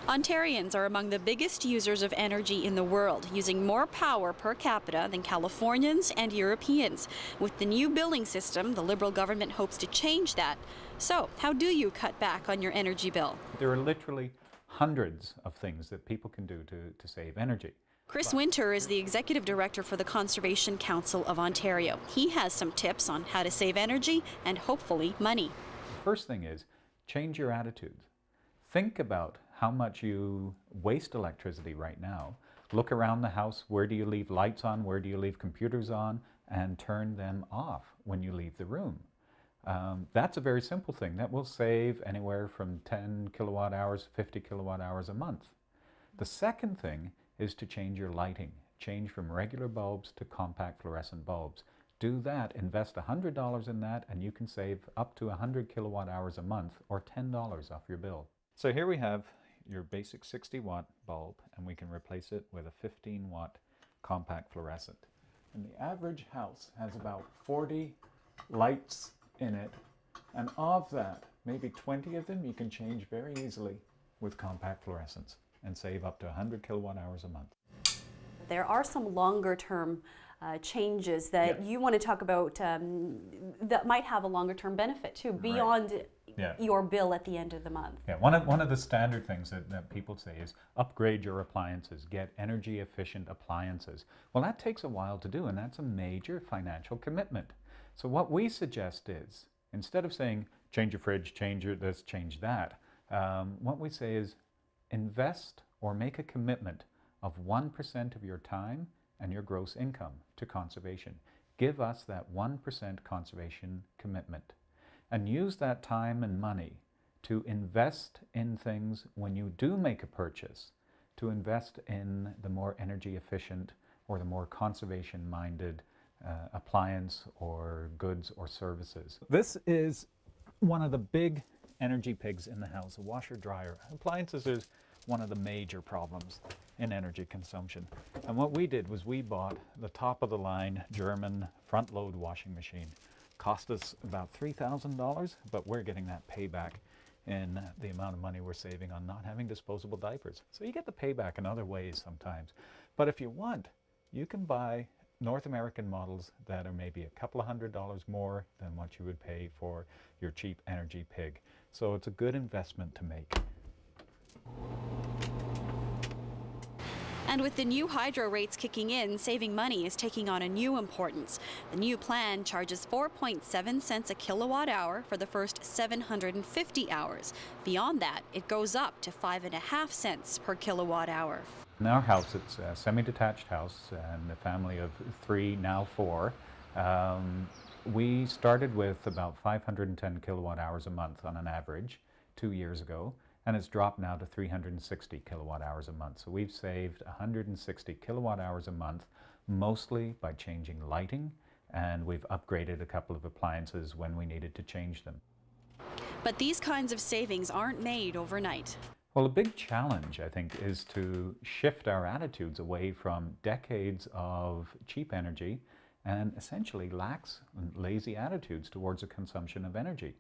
Ontarians are among the biggest users of energy in the world, using more power per capita than Californians and Europeans. With the new billing system, the Liberal government hopes to change that. So, how do you cut back on your energy bill? There are literally hundreds of things that people can do to save energy. Chris Winter is the Executive Director for the Conservation Council of Ontario. He has some tips on how to save energy and hopefully money. The first thing is change your attitudes. Think about how much you waste electricity right now. Look around the house. Where do you leave lights on? Where do you leave computers on? And turn them off when you leave the room. That's a very simple thing. That will save anywhere from 10 kilowatt hours, 50 kilowatt hours a month. The second thing is to change your lighting. Change from regular bulbs to compact fluorescent bulbs. Do that, invest $100 in that, and you can save up to 100 kilowatt hours a month or $10 off your bill. So here we have your basic 60-watt bulb, and we can replace it with a 15-watt compact fluorescent. And the average house has about 40 lights in it, and of that, maybe 20 of them you can change very easily with compact fluorescents and save up to 100 kilowatt hours a month. There are some longer term changes that you want to talk about that might have a longer term benefit too, beyond your bill at the end of the month. Yeah, one of the standard things that people say is upgrade your appliances, get energy efficient appliances. Well, that takes a while to do, and that's a major financial commitment. So what we suggest is, instead of saying change your fridge, change your this, change that, what we say is invest or make a commitment of 1% of your time and your gross income to conservation. Give us that 1% conservation commitment and use that time and money to invest in things when you do make a purchase, to invest in the more energy efficient or the more conservation minded appliance or goods or services. This is one of the big energy pigs in the house, a washer dryer. Appliances is one of the major problems in energy consumption. And what we did was we bought the top of the line German front load washing machine. Cost us about $3,000, but we're getting that payback in the amount of money we're saving on not having disposable diapers. So you get the payback in other ways sometimes. But if you want, you can buy North American models that are maybe a couple of $100s more than what you would pay for your cheap energy pig. So it's a good investment to make. And with the new hydro rates kicking in, saving money is taking on a new importance. The new plan charges 4.7 cents a kilowatt hour for the first 750 hours. Beyond that, it goes up to 5.5 cents per kilowatt hour. In our house, it's a semi-detached house and a family of 3, now 4. We started with about 510 kilowatt hours a month on an average 2 years ago, and it's dropped now to 360 kilowatt hours a month. So we've saved 160 kilowatt hours a month, mostly by changing lighting, and we've upgraded a couple of appliances when we needed to change them. But these kinds of savings aren't made overnight. Well, a big challenge, I think, is to shift our attitudes away from decades of cheap energy and essentially lax and lazy attitudes towards the consumption of energy.